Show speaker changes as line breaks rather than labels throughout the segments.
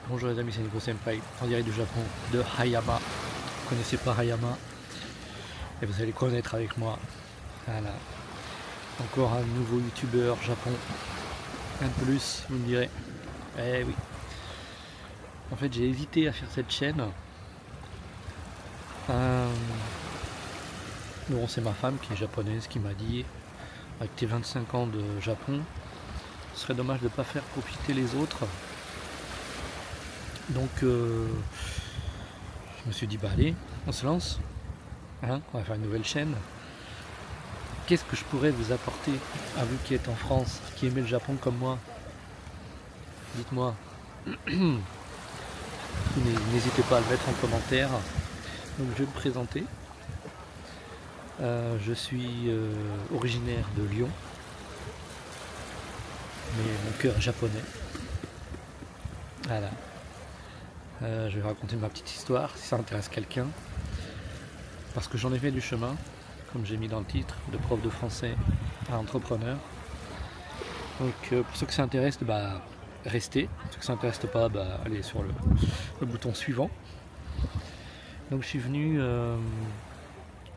Bonjour les amis, c'est Nico Senpai, en direct du Japon, de Hayama. Vous ne connaissez pas Hayama, et vous allez connaître avec moi. Voilà. Encore un nouveau youtubeur Japon. Un de plus, vous me direz. Eh oui. En fait, j'ai hésité à faire cette chaîne. Bon, c'est ma femme qui est japonaise qui m'a dit, avec tes 25 ans de Japon, ce serait dommage de ne pas faire profiter les autres. Donc je me suis dit, bah allez, on se lance, hein, on va faire une nouvelle chaîne. Qu'est-ce que je pourrais vous apporter à vous qui êtes en France, qui aimez le Japon comme moi? Dites-moi. N'hésitez pas à le mettre en commentaire. Donc je vais me présenter. Je suis originaire de Lyon, mais mon cœur est japonais. Voilà. Je vais raconter ma petite histoire si ça intéresse quelqu'un, parce que j'en ai fait du chemin, comme j'ai mis dans le titre, de prof de français à entrepreneur. Donc pour ceux que ça intéresse, bah, restez. Pour ceux que ça n'intéresse pas, bah, allez sur le bouton suivant. Donc je suis venu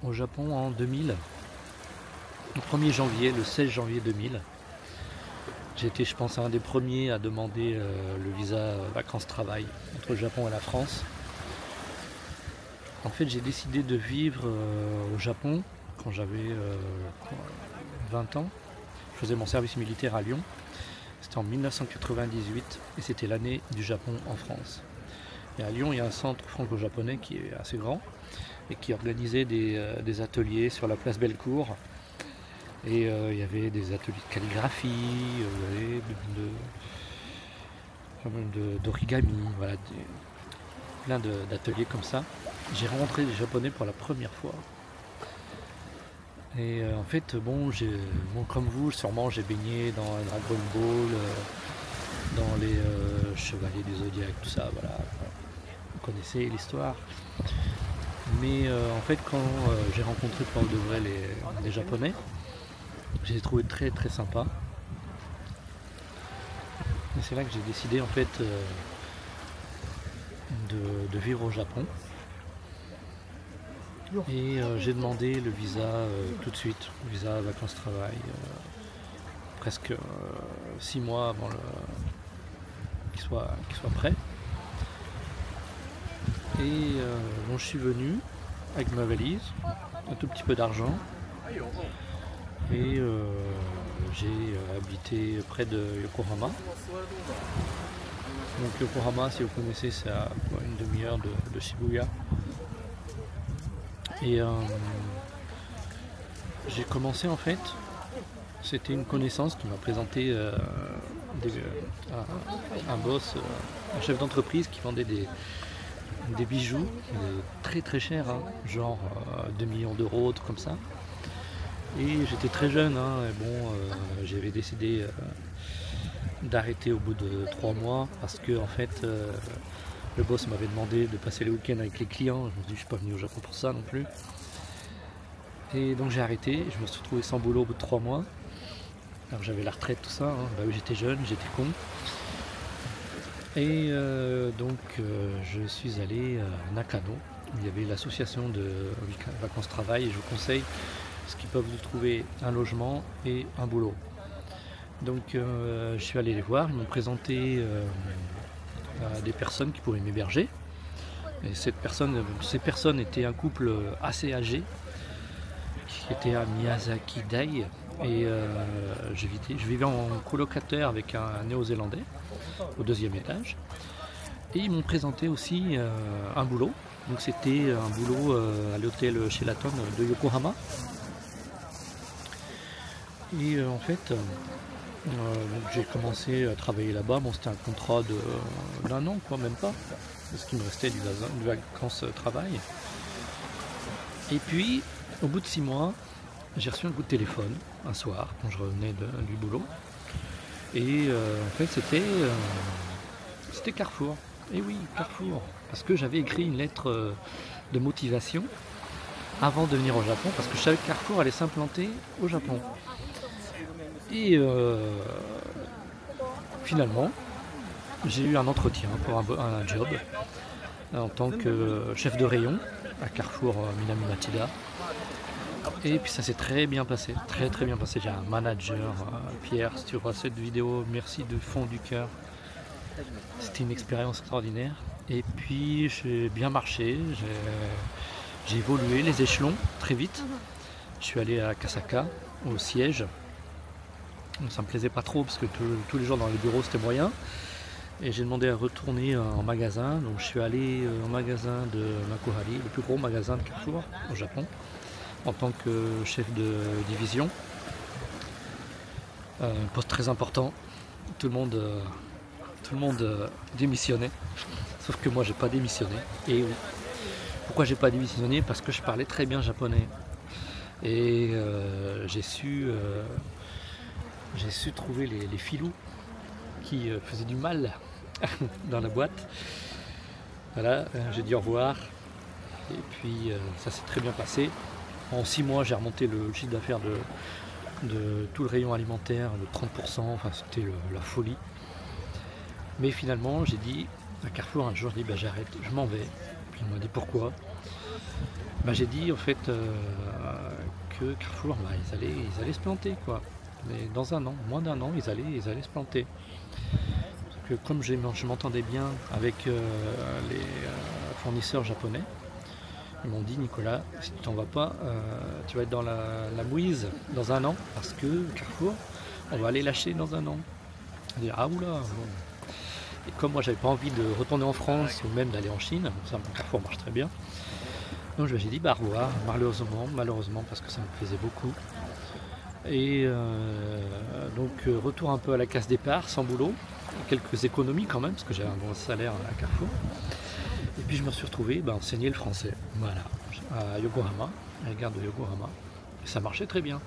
au Japon en 2000, le 1er janvier, le 16 janvier 2000. J'ai été, je pense, un des premiers à demander le visa vacances-travail entre le Japon et la France. En fait, j'ai décidé de vivre au Japon quand j'avais 20 ans. Je faisais mon service militaire à Lyon. C'était en 1998 et c'était l'année du Japon en France. Et à Lyon, il y a un centre franco-japonais qui est assez grand et qui organisait des ateliers sur la place Bellecour. Et il y avait des ateliers de calligraphie, d'origami, voilà, plein d'ateliers comme ça. J'ai rencontré des Japonais pour la première fois. Et en fait, bon, comme vous, sûrement, j'ai baigné dans Dragon Ball, dans les Chevaliers du Zodiaque, tout ça, voilà. Vous connaissez l'histoire. Mais en fait, quand j'ai rencontré pour de vrai les Japonais, je les ai trouvés très très sympas. Et c'est là que j'ai décidé en fait de vivre au Japon. Et j'ai demandé le visa tout de suite, le visa vacances-travail, presque 6 mois avant qu'il soit prêt. Et bon, je suis venu avec ma valise, un tout petit peu d'argent. Et j'ai habité près de Yokohama. Donc Yokohama, si vous connaissez, c'est à une demi-heure de Shibuya. Et j'ai commencé en fait, c'était une connaissance qui m'a présenté un boss, un chef d'entreprise qui vendait des bijoux très très chers, hein, genre 2 millions d'euros, tout comme ça. Et j'étais très jeune, hein, et bon, j'avais décidé d'arrêter au bout de 3 mois parce que en fait, le boss m'avait demandé de passer les week-ends avec les clients. Je me suis dit, je suis pas venu au Japon pour ça non plus. Et donc j'ai arrêté, je me suis retrouvé sans boulot au bout de 3 mois. Alors j'avais la retraite, tout ça, hein. Bah oui, j'étais jeune, j'étais con. Et donc je suis allé à Nakano, où il y avait l'association de vacances-travail, et je vous conseille, parce qu'ils peuvent vous trouver un logement et un boulot. Donc je suis allé les voir, ils m'ont présenté des personnes qui pourraient m'héberger. Et ces personnes étaient un couple assez âgé, qui était à Miyazaki Dai. Et je vivais en colocataire avec un néo-zélandais au 2e étage. Et ils m'ont présenté aussi un boulot. Donc c'était un boulot à l'hôtel Sheraton de Yokohama. Et en fait, j'ai commencé à travailler là-bas. Bon, c'était un contrat d'un an, quoi, même pas, parce qu'il me restait du vacances-travail. Et puis, au bout de 6 mois, j'ai reçu un coup de téléphone un soir quand je revenais du boulot. Et en fait, c'était Carrefour. Et oui, Carrefour, parce que j'avais écrit une lettre de motivation avant de venir au Japon, parce que je savais que Carrefour allait s'implanter au Japon. Et finalement, j'ai eu un entretien pour un job en tant que chef de rayon à Carrefour Minami Machida. Et puis ça s'est très bien passé, très très bien passé. J'ai un manager, Pierre, si tu vois cette vidéo, merci de fond du cœur. C'était une expérience extraordinaire. Et puis j'ai bien marché, j'ai évolué les échelons très vite. Je suis allé à Kasaka, au siège. Ça me plaisait pas trop parce que tous les jours dans les bureaux c'était moyen. Et j'ai demandé à retourner en magasin. Donc je suis allé au magasin de Makuhari, le plus gros magasin de Carrefour au Japon, en tant que chef de division. Un poste très important. Tout le monde démissionnait. Sauf que moi j'ai pas démissionné. Et oui. Pourquoi j'ai pas démissionné? Parce que je parlais très bien japonais. Et j'ai su trouver les filous qui faisaient du mal dans la boîte. Voilà, j'ai dit au revoir. Et puis ça s'est très bien passé. En 6 mois, j'ai remonté le chiffre d'affaires de tout le rayon alimentaire de 30%. Enfin, c'était la folie. Mais finalement, j'ai dit à Carrefour un jour, j'ai dit j'arrête, je m'en vais. Puis il m'a dit pourquoi. J'ai dit en fait que Carrefour, ils allaient se planter quoi. Mais dans un an, moins d'un an, ils allaient se planter. Parce que comme je m'entendais bien avec les fournisseurs japonais, ils m'ont dit Nicolas, si tu t'en vas pas, tu vas être dans la mouise dans un an, parce que Carrefour, on va aller lâcher dans un an. Je dis ah oula bon. Et comme moi j'avais pas envie de retourner en France ou même d'aller en Chine, ça Carrefour marche très bien. Donc j'ai dit au revoir, malheureusement parce que ça me plaisait beaucoup. Et donc retour un peu à la case départ, sans boulot, quelques économies quand même, parce que j'avais un bon salaire à Carrefour. Et puis je me suis retrouvé enseigner le français, voilà, à Yokohama, à la gare de Yokohama. Et ça marchait très bien.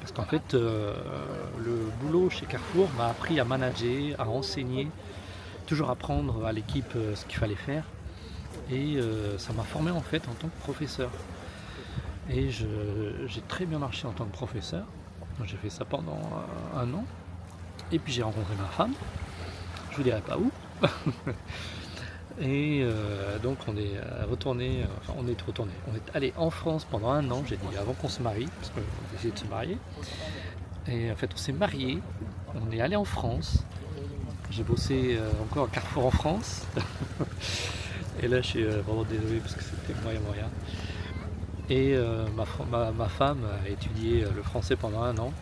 Parce qu'en fait, le boulot chez Carrefour m'a appris à manager, à enseigner, toujours apprendre à l'équipe ce qu'il fallait faire. Et ça m'a formé en fait en tant que professeur. Et j'ai très bien marché en tant que professeur. J'ai fait ça pendant un an. Et puis j'ai rencontré ma femme. Je vous dirai pas où. Et donc on est retourné. On est allé en France pendant un an. J'ai dit avant qu'on se marie, parce qu'on a décidé de se marier. Et en fait on s'est mariés. On est allé en France. J'ai bossé encore à Carrefour en France. Et là je suis vraiment désolé parce que c'était moyen. Et ma femme a étudié le français pendant un an.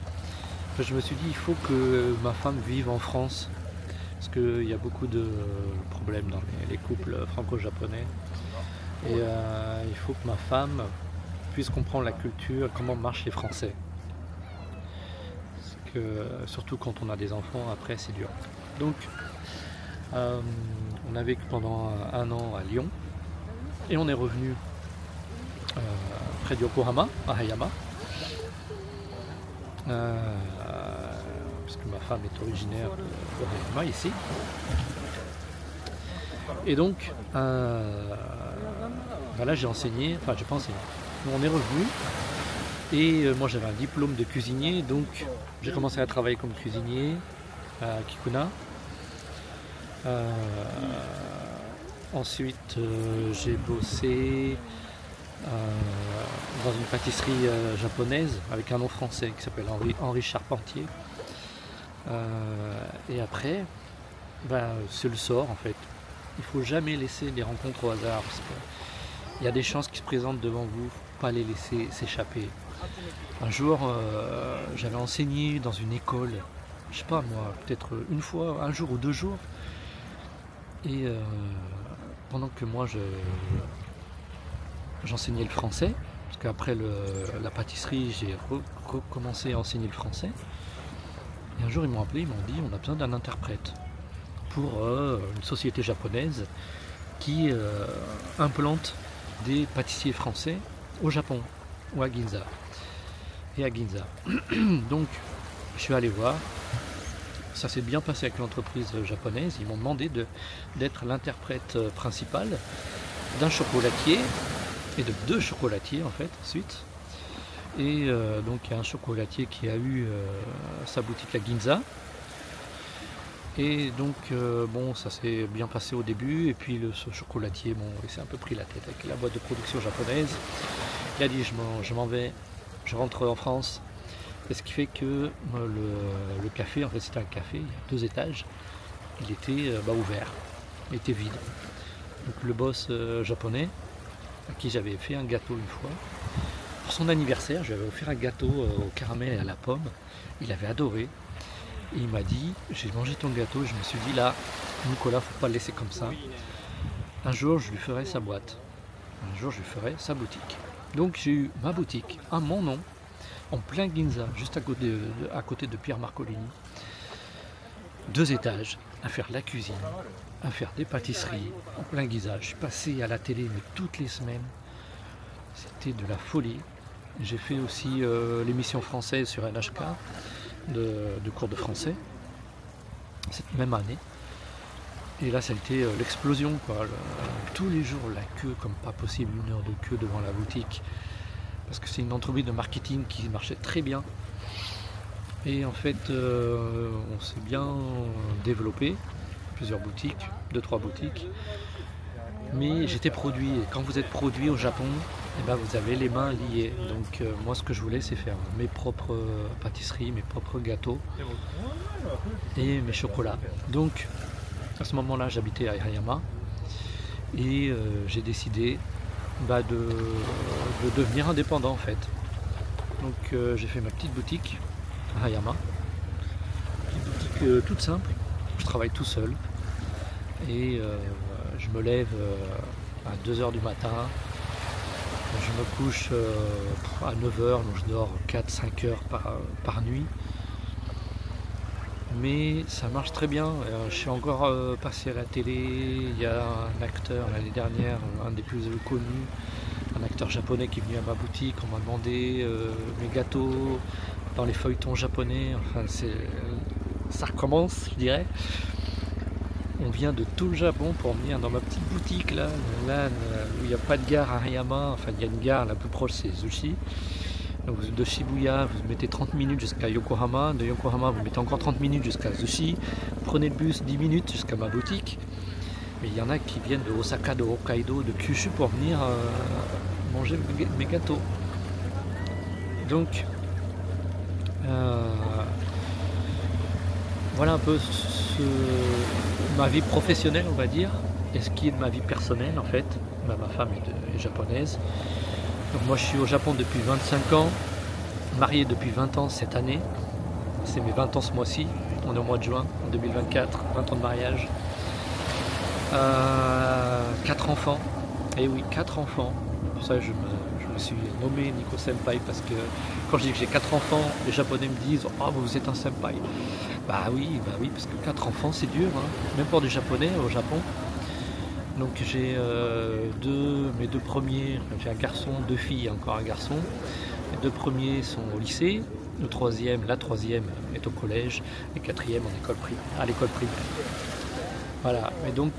Je me suis dit il faut que ma femme vive en France. Parce qu'il y a beaucoup de problèmes dans les couples franco-japonais. Et il faut que ma femme puisse comprendre la culture, comment marchent les Français. Parce que, surtout quand on a des enfants, après c'est dur. Donc on a vécu pendant un an à Lyon. Et on est revenu près de Yokohama, à Hayama. Parce que ma femme est originaire de Hayama ici. Et donc, là j'ai enseigné, enfin j'ai pas enseigné. On est revenu et moi j'avais un diplôme de cuisinier, donc j'ai commencé à travailler comme cuisinier à Kikuna. Ensuite j'ai bossé dans une pâtisserie japonaise avec un nom français qui s'appelle Henri Charpentier. Et après, c'est le sort en fait. Il ne faut jamais laisser des rencontres au hasard parce qu'il y a des chances qui se présentent devant vous, faut pas les laisser s'échapper. Un jour, j'avais enseigné dans une école, je sais pas moi, peut-être une fois, un jour ou 2 jours. Et pendant que moi j'enseignais le français, parce qu'après la pâtisserie, j'ai recommencé à enseigner le français. Et un jour, ils m'ont appelé, ils m'ont dit on a besoin d'un interprète pour une société japonaise qui implante des pâtissiers français au Japon ou à Ginza. Et à Ginza. Donc, je suis allé voir. Ça s'est bien passé avec l'entreprise japonaise. Ils m'ont demandé d'être l'interprète principal d'un chocolatier et de 2 chocolatiers en fait ensuite. Et donc il y a un chocolatier qui a eu sa boutique à Ginza. Et donc bon, ça s'est bien passé au début, et puis ce chocolatier, bon, il s'est un peu pris la tête avec la boîte de production japonaise. Il a dit je m'en vais, je rentre en France. Et ce qui fait que le café, en fait c'était un café, il y a 2 étages, il était ouvert, il était vide. Donc le boss japonais, à qui j'avais fait un gâteau une fois, pour son anniversaire, je lui avais offert un gâteau au caramel et à la pomme, il avait adoré. Et il m'a dit, j'ai mangé ton gâteau, et je me suis dit là, Nicolas, faut pas le laisser comme ça. Un jour, je lui ferai sa boîte. Un jour, je lui ferai sa boutique. Donc j'ai eu ma boutique, à mon nom, en plein Ginza, juste à côté de Pierre Marcolini. 2 étages, à faire la cuisine, à faire des pâtisseries, en plein Ginza. Je suis passé à la télé, mais toutes les semaines. C'était de la folie. J'ai fait aussi l'émission française sur NHK. De cours de français cette même année, et là ça a été l'explosion quoi. Tous les jours la queue comme pas possible, 1 heure de queue devant la boutique, parce que c'est une entreprise de marketing qui marchait très bien, et en fait on s'est bien développé, plusieurs boutiques, 2-3 boutiques, mais j'étais produit, et quand vous êtes produit au Japon, et ben vous avez les mains liées. Donc moi ce que je voulais c'est faire mes propres pâtisseries, mes propres gâteaux et mes chocolats. Donc à ce moment-là j'habitais à Hirayama, et j'ai décidé de devenir indépendant en fait. Donc j'ai fait ma petite boutique à Hirayama, une boutique toute simple, je travaille tout seul, et je me lève à 2 h du matin. Je me couche à 9 h, donc je dors 4-5 heures par nuit. Mais ça marche très bien. Je suis encore passé à la télé. Il y a un acteur l'année dernière, un des plus connus, un acteur japonais qui est venu à ma boutique. On m'a demandé mes gâteaux dans les feuilletons japonais. Enfin, ça recommence, je dirais. On vient de tout le Japon pour venir dans ma petite boutique là où il n'y a pas de gare à Hirayama. Enfin, il y a une gare, la plus proche c'est Zushi. Donc de Shibuya, vous mettez 30 minutes jusqu'à Yokohama. De Yokohama, vous mettez encore 30 minutes jusqu'à Zushi. Prenez le bus 10 minutes jusqu'à ma boutique. Mais il y en a qui viennent de Osaka, de Hokkaido, de Kyushu pour venir manger mes gâteaux. Donc, voilà un peu ma vie professionnelle, on va dire, et ce qui est de ma vie personnelle en fait. Ma femme est japonaise. Donc moi je suis au Japon depuis 25 ans, marié depuis 20 ans cette année. C'est mes 20 ans ce mois-ci, on est au mois de juin, en 2024, 20 ans de mariage. 4 enfants, et oui, 4 enfants. Pour ça je me suis nommé Nico Senpai, parce que quand je dis que j'ai 4 enfants, les Japonais me disent « Oh, vous êtes un Senpai ». Bah oui, parce que 4 enfants c'est dur, hein, même pour des Japonais au Japon. Donc j'ai mes 2 premiers, j'ai un garçon, 2 filles et encore un garçon. Les 2 premiers sont au lycée, la troisième est au collège, et 4e à l'école primaire. Voilà, et donc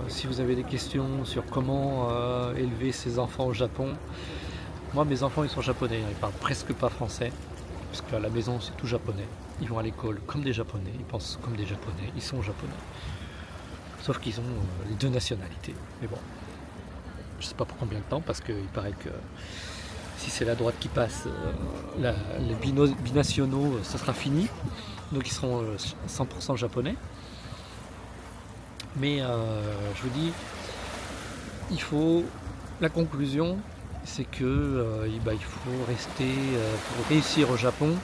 si vous avez des questions sur comment élever ses enfants au Japon, moi mes enfants ils sont japonais, ils parlent presque pas français, parce qu'à la maison c'est tout japonais. Ils vont à l'école comme des japonais, ils pensent comme des japonais, ils sont japonais. Sauf qu'ils ont les 2 nationalités. Mais bon, je sais pas pour combien de temps, parce qu'il paraît que si c'est la droite qui passe, les binationaux, ça sera fini. Donc ils seront 100% japonais. Mais je vous dis, la conclusion, c'est que il faut rester, pour réussir au Japon.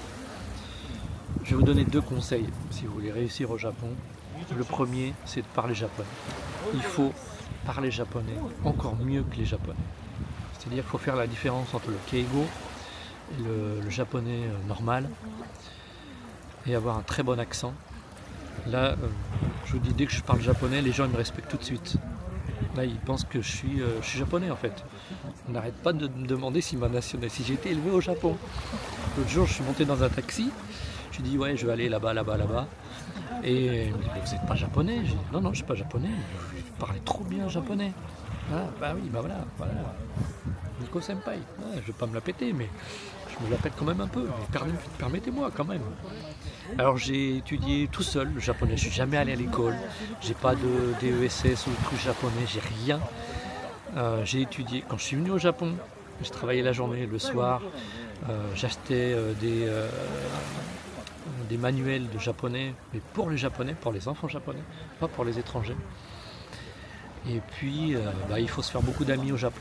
Je vais vous donner 2 conseils si vous voulez réussir au Japon. Le premier, c'est de parler japonais. Il faut parler japonais encore mieux que les japonais. C'est-à-dire qu'il faut faire la différence entre le keigo et le japonais normal, et avoir un très bon accent. Là, je vous dis, dès que je parle japonais, les gens ils me respectent tout de suite. Là, ils pensent que je suis japonais en fait. On n'arrête pas de me demander si j'ai été élevé au Japon. L'autre jour, je suis monté dans un taxi. Je lui dis ouais, je vais aller là-bas. Et il me dit mais vous n'êtes pas japonais? J'ai dit non, je ne suis pas japonais. Je parlais trop bien japonais. Ah bah oui, voilà. Nico Senpai. Je ne vais pas me la péter, mais je me l'appelle quand même un peu, mais permettez-moi quand même. Alors j'ai étudié tout seul le japonais, je suis jamais allé à l'école, j'ai pas de DESS ou de trucs japonais, j'ai rien. J'ai étudié, quand je suis venu au Japon, je travaillais la journée, le soir, j'achetais des manuels de japonais, mais pour les japonais, pour les enfants japonais, pas pour les étrangers. Et puis il faut se faire beaucoup d'amis au Japon,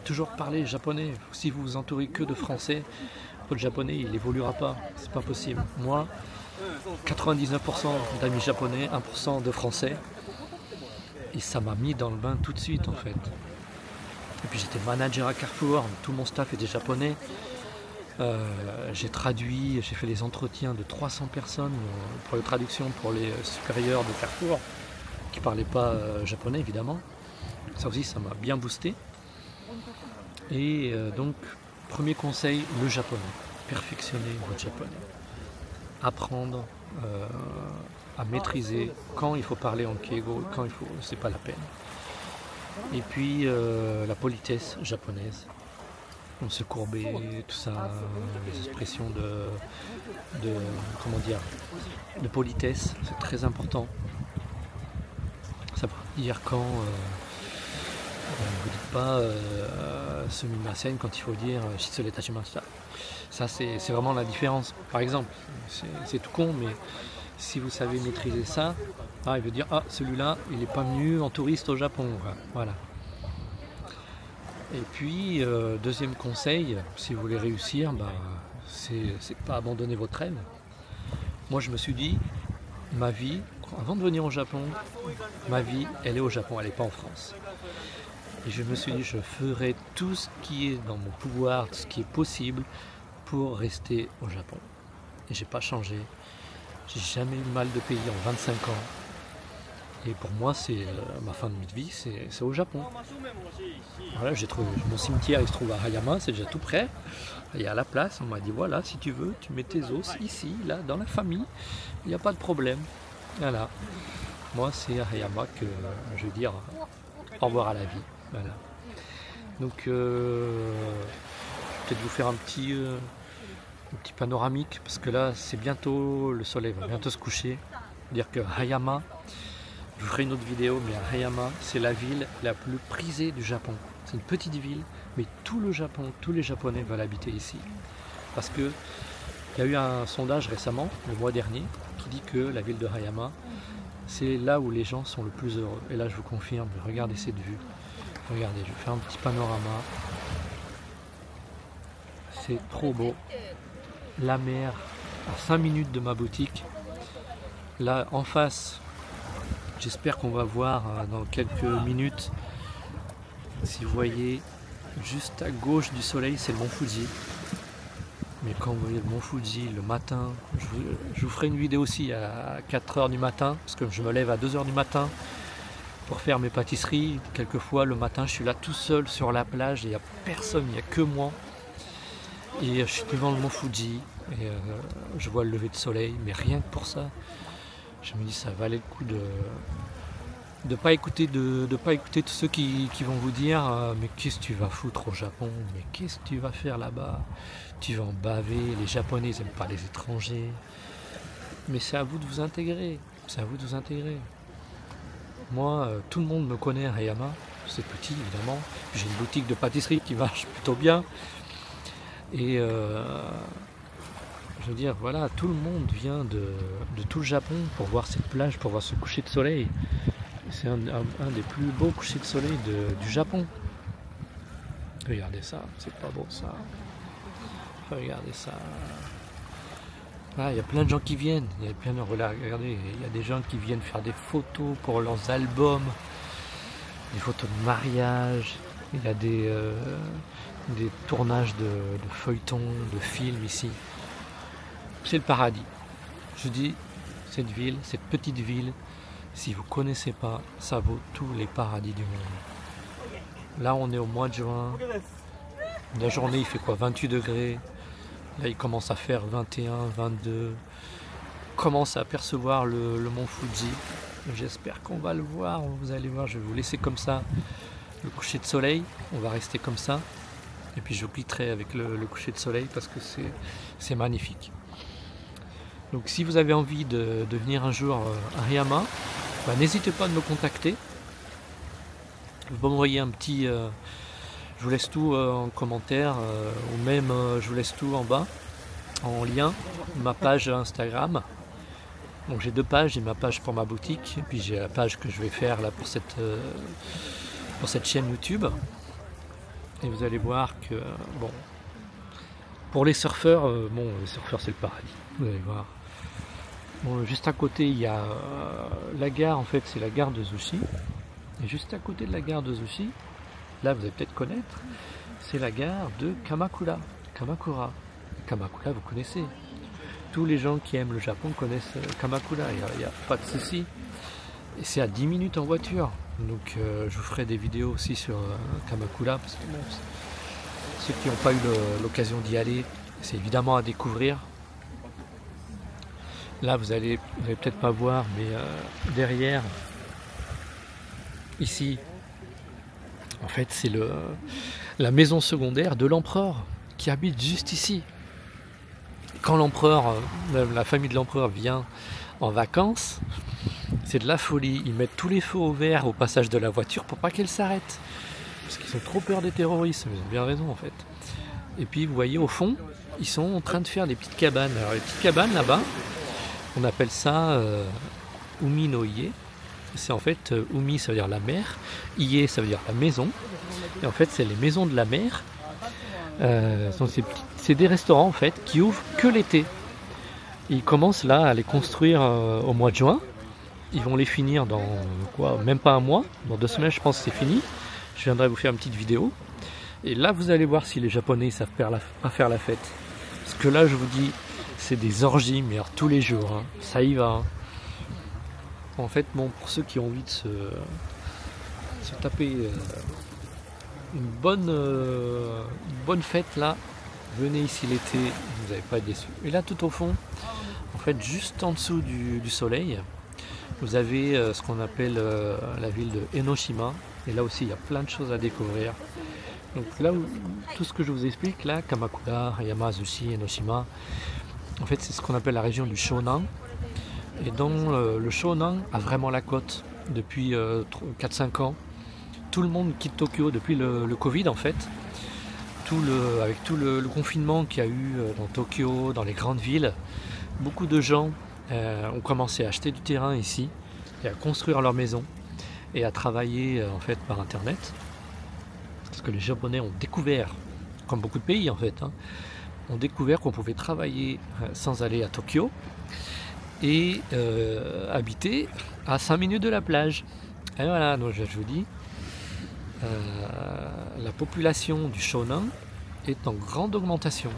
toujours parler japonais. Si vous vous entourez que de français, votre japonais il évoluera pas, c'est pas possible. Moi, 99% d'amis japonais, 1% de français, et ça m'a mis dans le bain tout de suite en fait. Et puis j'étais manager à Carrefour, tout mon staff était japonais. J'ai traduit, j'ai fait les entretiens de 300 personnes pour les traductions pour les supérieurs de Carrefour qui ne parlaient pas japonais évidemment. Ça aussi ça m'a bien boosté. Et donc premier conseil, le japonais. Perfectionner votre japonais. Apprendre à maîtriser quand il faut parler en keigo, quand il faut, c'est pas la peine. Et puis la politesse japonaise, on se courber, tout ça, les expressions de politesse, c'est très important. Ça veut dire quand vous ne dites pas sumimasen quand il faut dire shitsure tashimashita. Ça c'est vraiment la différence. Par exemple, c'est tout con, mais si vous savez maîtriser ça, il veut dire celui-là il n'est pas venu en touriste au Japon. Voilà. Et puis deuxième conseil, si vous voulez réussir, c'est pas abandonner votre rêve. Moi je me suis dit, ma vie, avant de venir au Japon, ma vie elle est au Japon, elle n'est pas en France. Et je me suis dit, je ferai tout ce qui est dans mon pouvoir, tout ce qui est possible pour rester au Japon. Et j'ai pas changé. J'ai jamais eu mal de pays en 25 ans. Et pour moi, c'est ma fin de vie, c'est au Japon. Voilà, j'ai trouvé mon cimetière, il se trouve à Hayama, c'est déjà tout près. Il y a la place, on m'a dit voilà, si tu veux, tu mets tes os ici, là, dans la famille, il n'y a pas de problème. Voilà. Moi, c'est à Hayama que je veux dire au revoir à la vie. Voilà. Donc, je vais peut-être vous faire un petit panoramique, parce que là, c'est bientôt, le soleil va bientôt se coucher. Dire que Hayama, je vous ferai une autre vidéo, mais Hayama, c'est la ville la plus prisée du Japon. C'est une petite ville, mais tout le Japon, tous les Japonais veulent habiter ici. Parce que il y a eu un sondage récemment, le mois dernier, qui dit que la ville de Hayama, c'est là où les gens sont le plus heureux. Et là, je vous confirme, regardez cette vue. Regardez, je vais faire un petit panorama. C'est trop beau. La mer, à 5 minutes de ma boutique. Là, en face, j'espère qu'on va voir dans quelques minutes. Si vous voyez, juste à gauche du soleil, c'est le mont Fuji. Mais quand vous voyez le mont Fuji le matin, je vous ferai une vidéo aussi à 4 h du matin, parce que je me lève à 2 h du matin pour faire mes pâtisseries. Quelquefois, le matin, je suis là tout seul sur la plage, et il n'y a personne, il n'y a que moi. Et je suis devant le mont Fuji, et je vois le lever de soleil, mais rien que pour ça, je me dis ça valait le coup de pas écouter tous ceux qui vont vous dire mais qu'est-ce que tu vas foutre au Japon, mais qu'est-ce que tu vas faire là-bas, tu vas en baver, les Japonais ils n'aiment pas les étrangers. Mais c'est à vous de vous intégrer, c'est à vous de vous intégrer. Moi, tout le monde me connaît à Hayama, c'est petit évidemment, j'ai une boutique de pâtisserie qui marche plutôt bien, et je veux dire, voilà, tout le monde vient de tout le Japon pour voir cette plage, pour voir ce coucher de soleil. C'est un des plus beaux couchers de soleil du Japon. Regardez ça, c'est pas beau ça. Regardez ça. Il y a plein de gens qui viennent. Regardez, il y a des gens qui viennent faire des photos pour leurs albums, des photos de mariage. Il y a des tournages de feuilletons, de films ici. C'est le paradis. Je dis, cette ville, cette petite ville, si vous ne connaissez pas, ça vaut tous les paradis du monde. Là, on est au mois de juin. La journée, il fait quoi, 28 degrés. Là, il commence à faire 21, 22. On commence à apercevoir le mont Fuji. J'espère qu'on va le voir. Vous allez voir, je vais vous laisser comme ça le coucher de soleil. On va rester comme ça. et puis je vous quitterai avec le coucher de soleil parce que c'est magnifique. Donc si vous avez envie de venir un jour à Ryama, n'hésitez pas à me contacter. Vous pouvez m'envoyer un petit... je vous laisse tout en commentaire ou même je vous laisse tout en bas en lien, ma page Instagram. Donc j'ai 2 pages, j'ai ma page pour ma boutique et puis j'ai la page que je vais faire là pour cette chaîne YouTube. Et vous allez voir que bon, pour les surfeurs, les surfeurs c'est le paradis, vous allez voir. Bon, juste à côté il y a la gare, en fait c'est la gare de Zushi. Et juste à côté de la gare de Zushi, là vous allez peut-être connaître, c'est la gare de Kamakura. Kamakura, vous connaissez. Tous les gens qui aiment le Japon connaissent Kamakura, il n'y a pas de souci. Et c'est à 10 minutes en voiture. Donc je vous ferai des vidéos aussi sur Kamakura, parce que bon, ceux qui n'ont pas eu l'occasion d'y aller, c'est évidemment à découvrir. Là vous allez peut-être pas voir, mais derrière, ici, en fait c'est la maison secondaire de l'empereur qui habite juste ici. Quand l'empereur, la famille de l'empereur vient en vacances, c'est de la folie. Ils mettent tous les feux au vert au passage de la voiture pour pas qu'elle s'arrête. Parce qu'ils ont trop peur des terroristes, ils ont bien raison en fait. Et puis vous voyez au fond, ils sont en train de faire des petites cabanes. Alors les petites cabanes là-bas, on appelle ça Umi no Ie. C'est en fait, Umi ça veut dire la mer, Ie ça veut dire la maison. Et en fait c'est les maisons de la mer. C'est des restaurants en fait qui ouvrent que l'été. Ils commencent là à les construire au mois de juin. Ils vont les finir dans même pas un mois, dans 2 semaines je pense que c'est fini. Je viendrai vous faire une petite vidéo. Et là vous allez voir si les Japonais savent pas faire la fête. Parce que là je vous dis, c'est des orgies, mais alors tous les jours, hein. Ça y va. Hein. En fait, bon, pour ceux qui ont envie de se taper une bonne fête là, venez ici l'été, vous n'allez pas être déçus. Et là tout au fond, en fait juste en dessous du soleil, vous avez ce qu'on appelle la ville de Enoshima, et là aussi il y a plein de choses à découvrir. Donc là, tout ce que je vous explique là, Kamakura, Ryama, Zushi, Enoshima, en fait c'est ce qu'on appelle la région du Shonan, et dont le Shonan a vraiment la cote depuis 4-5 ans. Tout le monde quitte Tokyo depuis le Covid en fait. Avec tout le confinement qu'il y a eu dans Tokyo, dans les grandes villes, beaucoup de gens ont commencé à acheter du terrain ici et à construire leur maison et à travailler en fait par internet. Parce que les Japonais ont découvert, comme beaucoup de pays en fait, hein, ont découvert qu'on pouvait travailler sans aller à Tokyo et habiter à 5 minutes de la plage. Et voilà, donc je vous dis, la population du Shonan est en grande augmentation.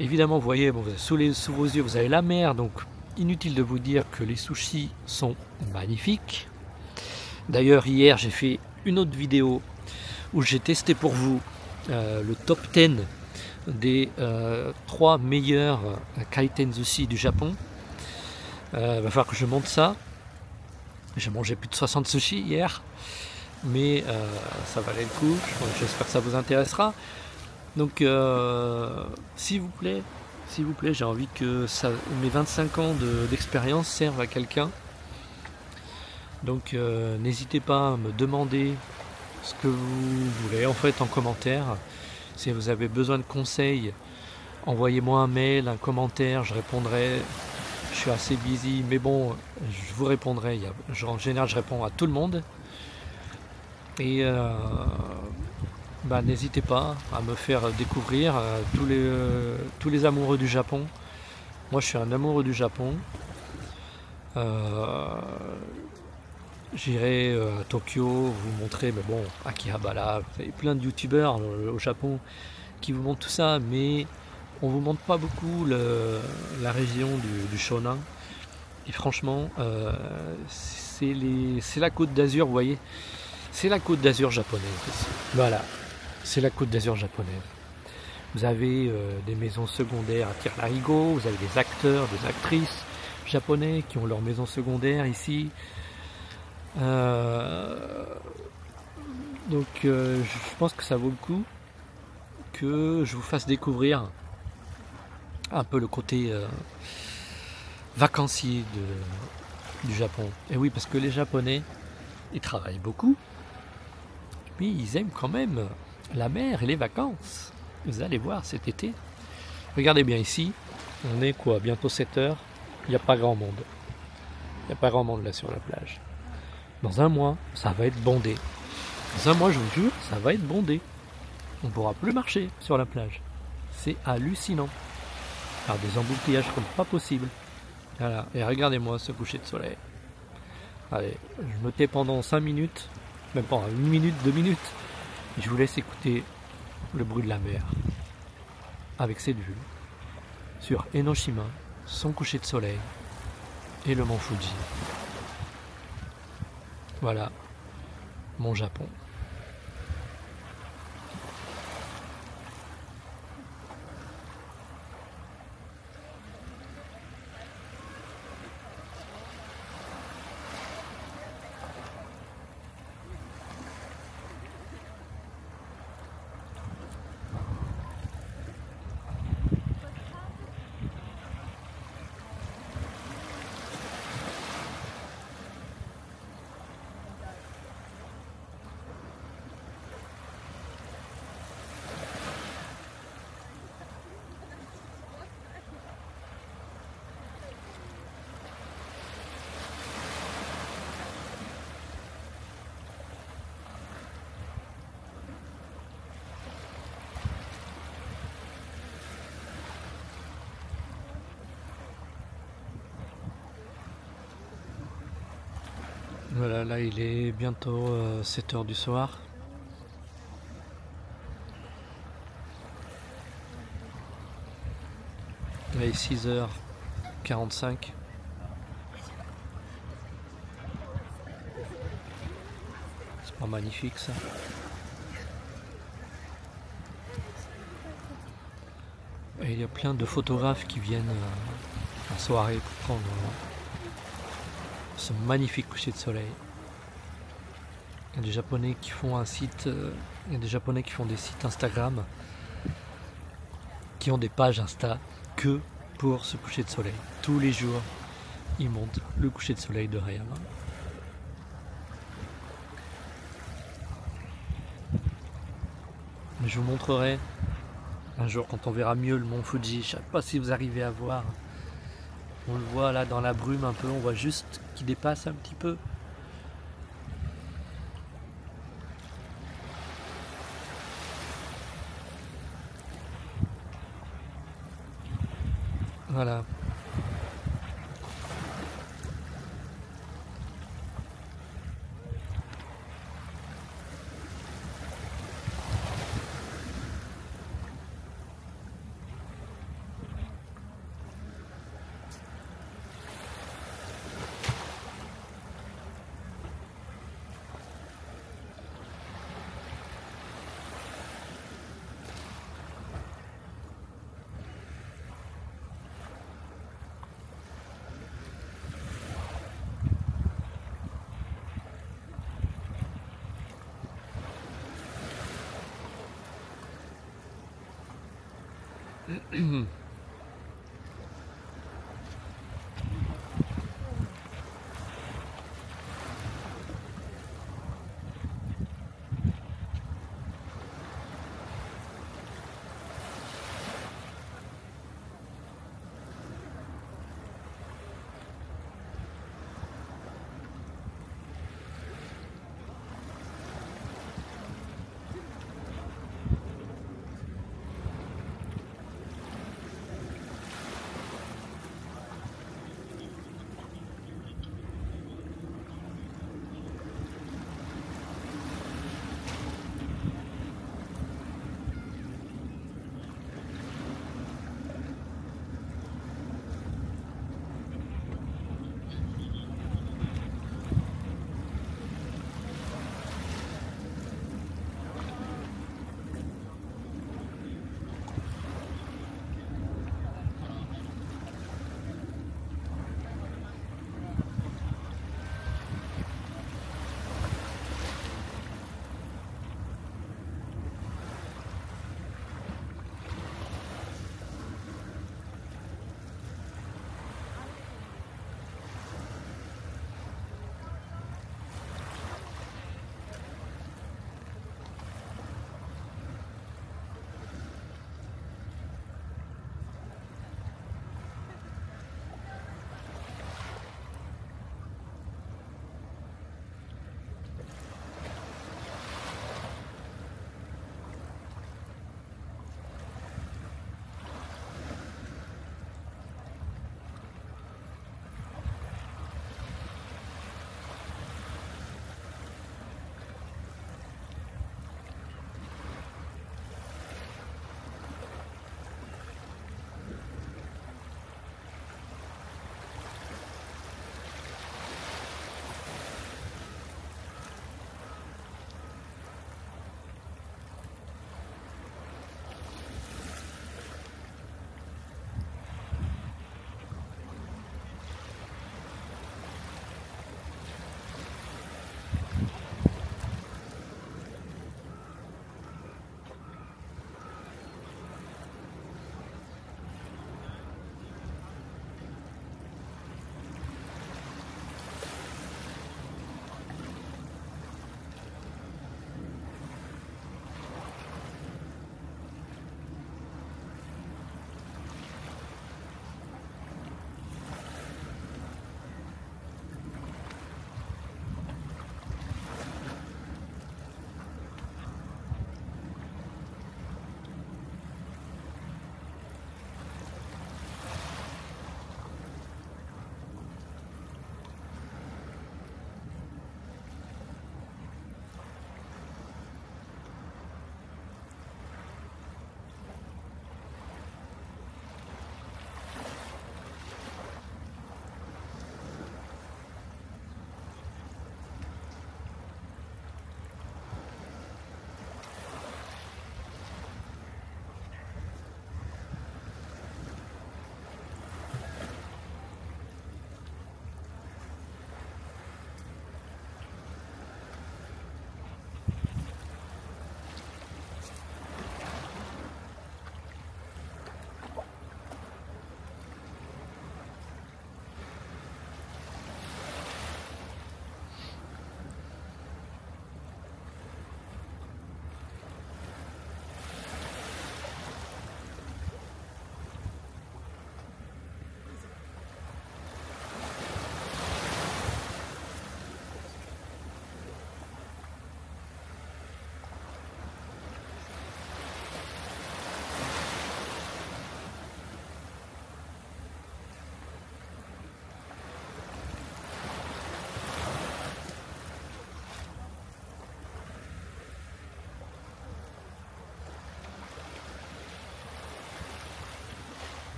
Évidemment, vous voyez, bon, sous vos yeux, vous avez la mer, donc inutile de vous dire que les sushis sont magnifiques. D'ailleurs, hier, j'ai fait une autre vidéo où j'ai testé pour vous le top 10 des 3 meilleurs kaiten sushi du Japon. Il va falloir que je monte ça. J'ai mangé plus de 60 sushis hier. Mais ça valait le coup, j'espère que ça vous intéressera. Donc s'il vous plaît, j'ai envie que mes 25 ans d'expérience servent à quelqu'un. Donc n'hésitez pas à me demander ce que vous voulez en fait en commentaire. Si vous avez besoin de conseils, envoyez-moi un mail, un commentaire, je répondrai. Je suis assez busy, mais bon, je vous répondrai. En général, je réponds à tout le monde. Et n'hésitez pas à me faire découvrir tous les amoureux du Japon. Moi je suis un amoureux du Japon. J'irai à Tokyo vous montrer, mais bon, Akihabara, vous avez plein de youtubeurs au Japon qui vous montrent tout ça, mais on vous montre pas beaucoup la région du Shonan. Et franchement, c'est la côte d'Azur, vous voyez. C'est la côte d'Azur japonaise. Voilà, c'est la côte d'Azur japonaise. Vous avez des maisons secondaires à Tire-Larigot, vous avez des acteurs, des actrices japonais qui ont leur maison secondaire ici. Donc je pense que ça vaut le coup que je vous fasse découvrir un peu le côté vacancier du Japon. Et oui, parce que les Japonais, ils travaillent beaucoup, mais ils aiment quand même la mer et les vacances. Vous allez voir cet été. Regardez bien ici, on est quoi, bientôt 7 heures, il n'y a pas grand monde. Il n'y a pas grand monde là sur la plage. Dans un mois, ça va être bondé. Dans un mois, je vous jure, ça va être bondé. On ne pourra plus marcher sur la plage. C'est hallucinant. Alors des embouteillages comme pas possible. Voilà, et regardez-moi ce coucher de soleil. Allez, je me tais pendant 5 minutes, même pas 1 minute, 2 minutes, et je vous laisse écouter le bruit de la mer, avec cette vue, sur Enoshima, son coucher de soleil, et le mont Fuji. Voilà, mon Japon. Voilà, là il est bientôt 7 heures du soir. Là il est 6h45. C'est pas magnifique ça. Et il y a plein de photographes qui viennent en soirée pour prendre ce magnifique coucher de soleil. Il y a des Japonais qui font un site, il y a des Japonais qui font des sites Instagram, qui ont des pages Insta que pour ce coucher de soleil. Tous les jours, ils montent le coucher de soleil de Hariyama. Mais je vous montrerai un jour quand on verra mieux le mont Fuji. Je ne sais pas si vous arrivez à voir. On le voit là dans la brume un peu, on voit juste qu'il dépasse un petit peu. Voilà.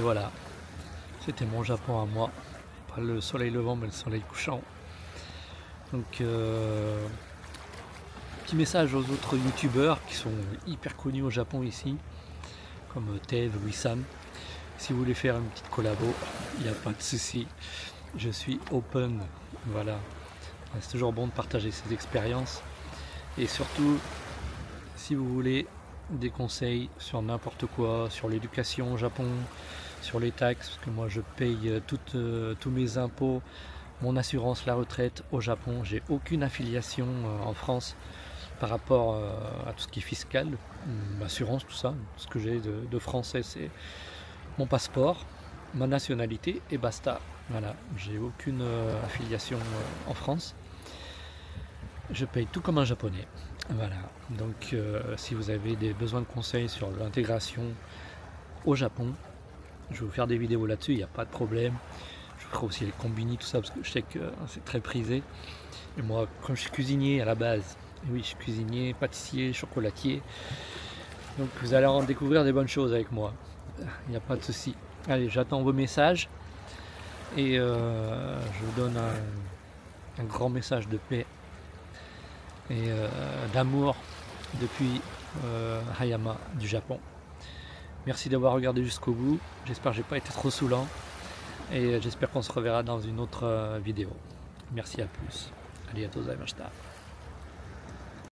voilà, c'était mon Japon à moi. Pas le soleil levant mais le soleil couchant. Donc petit message aux autres youtubeurs qui sont hyper connus au Japon ici, comme Tev, Wissam. Si vous voulez faire une petite collabo, il n'y a pas de souci, je suis open. Voilà, c'est toujours bon de partager ses expériences, et surtout si vous voulez des conseils sur n'importe quoi, sur l'éducation au Japon, sur les taxes, parce que moi je paye tous mes impôts, mon assurance, la retraite au Japon. J'ai aucune affiliation en France par rapport à tout ce qui est fiscal, assurance, tout ça. Ce que j'ai de français, c'est mon passeport, ma nationalité et basta. Voilà, j'ai aucune affiliation en France. Je paye tout comme un japonais. Voilà, donc si vous avez des besoins de conseils sur l'intégration au Japon, je vais vous faire des vidéos là-dessus, il n'y a pas de problème. Je ferai aussi les combini, tout ça, parce que je sais que c'est très prisé. Et moi, comme je suis cuisinier à la base, oui, je suis cuisinier, pâtissier, chocolatier, donc vous allez en découvrir des bonnes choses avec moi. Il n'y a pas de souci. Allez, j'attends vos messages et je vous donne un grand message de paix et d'amour depuis Hayama du Japon. Merci d'avoir regardé jusqu'au bout. J'espère que j'ai pas été trop saoulant et j'espère qu'on se reverra dans une autre vidéo. Merci, à plus. Arigatou gozaimashita.